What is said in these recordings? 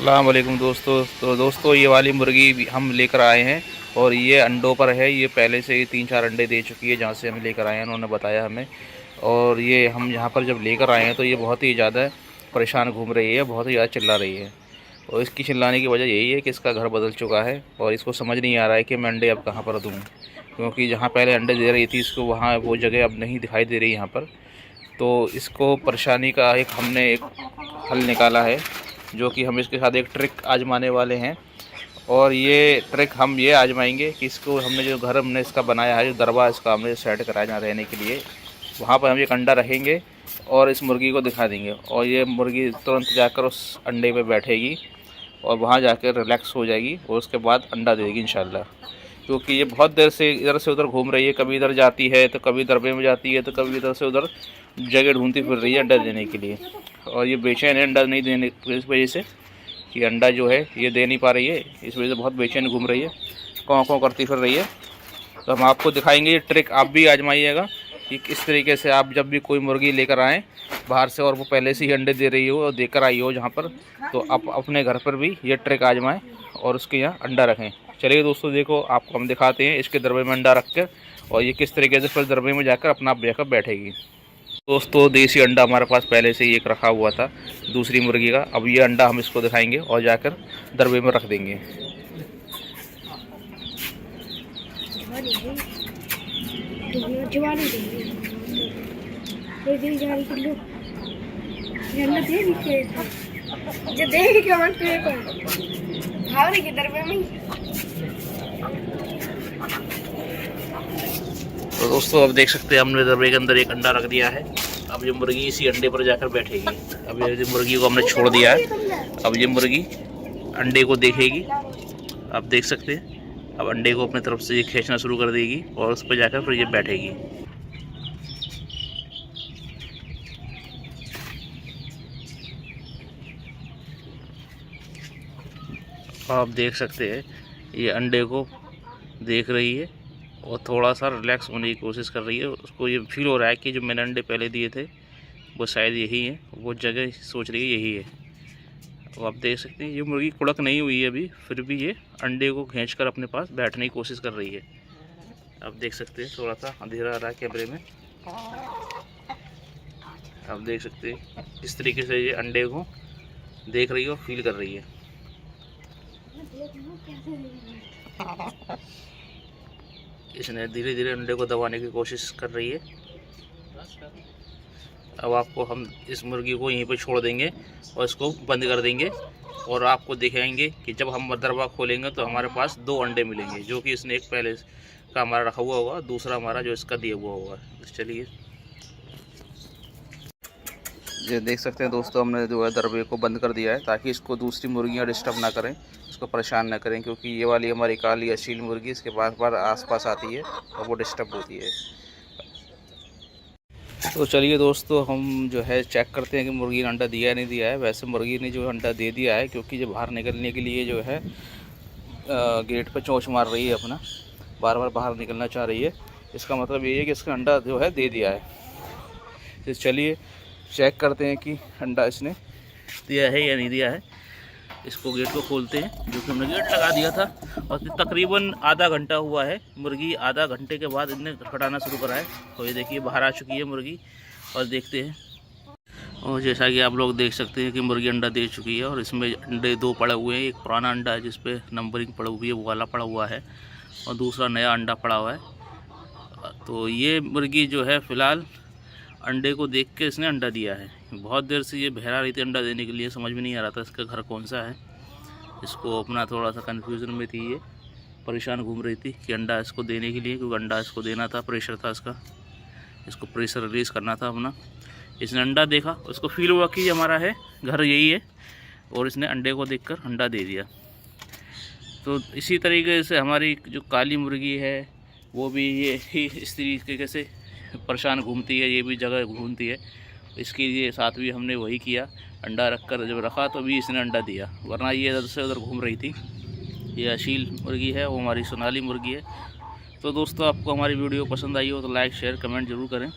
अस्सलाम वालेकुम दोस्तों। तो दोस्तों ये वाली मुर्गी भी हम लेकर आए हैं और ये अंडों पर है। ये पहले से ही 3-4 अंडे दे चुकी है जहाँ से हम लेकर आए हैं, उन्होंने बताया हमें। और ये हम यहाँ पर जब लेकर आए हैं तो ये बहुत ही ज़्यादा परेशान घूम रही है, बहुत ही ज़्यादा चिल्ला रही है। और इसकी चिल्लाने की वजह यही है कि इसका घर बदल चुका है और इसको समझ नहीं आ रहा है कि मैं अंडे अब कहाँ पर दूँ, क्योंकि जहाँ पहले अंडे दे रही थी इसको वहाँ वो जगह अब नहीं दिखाई दे रही यहाँ पर। तो इसको परेशानी का हमने एक हल निकाला है, जो कि हम इसके साथ एक ट्रिक आजमाने वाले हैं। और ये ट्रिक हम ये आजमाएंगे कि इसको हमने जो घर हमने इसका बनाया है, जो दरबा इसका हमने सेट कराया जहाँ रहने के लिए, वहाँ पर हम एक अंडा रखेंगे और इस मुर्गी को दिखा देंगे और ये मुर्गी तुरंत जाकर उस अंडे पे बैठेगी और वहाँ जाकर रिलैक्स हो जाएगी और उसके बाद अंडा देगी इंशाल्लाह। क्योंकि ये बहुत देर से इधर से उधर घूम रही है, कभी इधर जाती है तो कभी दरबे में जाती है तो कभी इधर से उधर जगह ढूंढती फिर रही है अंडा देने के लिए। और ये बेचैन है अंडा नहीं देने की इस वजह से कि अंडा जो है ये दे नहीं पा रही है, इस वजह से बहुत बेचैन घूम रही है, कौं कौं करती फिर रही है। तो हम आपको दिखाएंगे ये ट्रिक, आप भी आजमाइएगा कि किस तरीके से आप जब भी कोई मुर्गी लेकर आएँ बाहर से और वो पहले से ही अंडे दे रही हो और देकर आई हो जहाँ पर, तो आप अपने घर पर भी ये ट्रिक आजमाएँ और उसके यहाँ अंडा रखें। चलिए दोस्तों, देखो आपको हम दिखाते हैं इसके दरबे में अंडा रख कर और ये किस तरीके से फिर दरबे में जाकर अपना आप जाकर बैठेगी। दोस्तों देसी अंडा हमारे पास पहले से ही एक रखा हुआ था दूसरी मुर्गी का। अब ये अंडा हम इसको दिखाएंगे और जाकर दरबे में रख देंगे। तो दोस्तों अब देख सकते हैं हमने दरबे के अंदर एक अंडा रख दिया है। अब ये मुर्गी इसी अंडे पर जाकर बैठेगी। अब ये मुर्गी को हमने छोड़ दिया है, अब ये मुर्गी अंडे को देखेगी। आप देख सकते हैं अब अंडे को अपने तरफ से ये खींचना शुरू कर देगी और उस पर जाकर फिर ये बैठेगी। आप देख सकते हैं ये अंडे को देख रही है और थोड़ा सा रिलैक्स होने की कोशिश कर रही है। उसको ये फील हो रहा है कि जो मैंने अंडे पहले दिए थे वो शायद यही है, वो जगह सोच रही है यही है। तो आप देख सकते हैं ये मुर्गी कुड़क नहीं हुई है अभी, फिर भी ये अंडे को खींचकर अपने पास बैठने की कोशिश कर रही है। आप देख सकते हैं थोड़ा सा अंधेरा आ रहा है कैमरे में। आप देख सकते हैं इस तरीके से ये अंडे को देख रही है और फील कर रही है। इसने धीरे धीरे अंडे को दबाने की कोशिश कर रही है। अब आपको हम इस मुर्गी को यहीं पर छोड़ देंगे और इसको बंद कर देंगे और आपको दिखाएंगे कि जब हम दरबा खोलेंगे तो हमारे पास 2 अंडे मिलेंगे, जो कि इसने एक पहले का हमारा रखा हुआ होगा, दूसरा हमारा जो इसका दिया हुआ होगा। चलिए ये देख सकते हैं दोस्तों, हमने जो है दरबे को बंद कर दिया है ताकि इसको दूसरी मुर्गियाँ डिस्टर्ब ना करें, इसको परेशान ना करें, क्योंकि ये वाली हमारी काली असील मुर्गी इसके बार बार आसपास आती है और वो डिस्टर्ब होती है। तो चलिए दोस्तों हम जो है चेक करते हैं कि मुर्गी ने अंडा दिया नहीं दिया है। वैसे मुर्गी ने जो अंडा दे दिया है, क्योंकि जो बाहर निकलने के लिए जो है गेट पर चोंच मार रही है अपना, बार बार बाहर निकलना चाह रही है। इसका मतलब ये है कि इसका अंडा जो है दे दिया है। तो चलिए चेक करते हैं कि अंडा इसने दिया है या नहीं दिया है। इसको गेट को खोलते हैं, जो कि हमने गेट लगा दिया था। और तकरीबन आधा घंटा हुआ है, मुर्गी आधा घंटे के बाद इन्हें खटखटाना शुरू करा है। तो ये देखिए बाहर आ चुकी है मुर्गी और देखते हैं। और जैसा कि आप लोग देख सकते हैं कि मुर्गी अंडा दे चुकी है और इसमें अंडे 2 पड़े हुए हैं। एक पुराना अंडा है जिस पे नंबरिंग पड़ी हुई है, वो वाला पड़ा हुआ है, और दूसरा नया अंडा पड़ा हुआ है। तो ये मुर्गी जो है फ़िलहाल अंडे को देख के इसने अंडा दिया है। बहुत देर से ये बहरा रही थी अंडा देने के लिए, समझ में नहीं आ रहा था इसका घर कौन सा है। इसको अपना थोड़ा सा कन्फ्यूज़न में थी, ये परेशान घूम रही थी कि अंडा इसको देने के लिए, क्योंकि अंडा इसको देना था, प्रेशर था इसका, इसको प्रेशर रिलीज़ करना था अपना। इसने अंडा देखा, उसको फील हुआ कि हमारा है घर यही है, और इसने अंडे को देखकर अंडा दे दिया। तो इसी तरीके से हमारी जो काली मुर्गी है वो भी ये ही इस तरीके से परेशान घूमती है, ये भी जगह घूमती है। इसके लिए साथ भी हमने वही किया, अंडा रख कर जब रखा तो भी इसने अंडा दिया, वरना ये इधर से उधर घूम रही थी। ये असील मुर्गी है, वो हमारी सोनाली मुर्गी है। तो दोस्तों आपको हमारी वीडियो पसंद आई हो तो लाइक शेयर कमेंट ज़रूर करें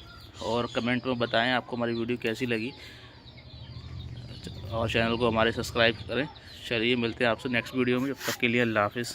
और कमेंट में बताएं आपको हमारी वीडियो कैसी लगी। और चैनल को हमारे सब्सक्राइब करें। चलिए मिलते हैं आपसे नेक्स्ट वीडियो में, जब तक के लिए अल्लाह हाफ़िज़।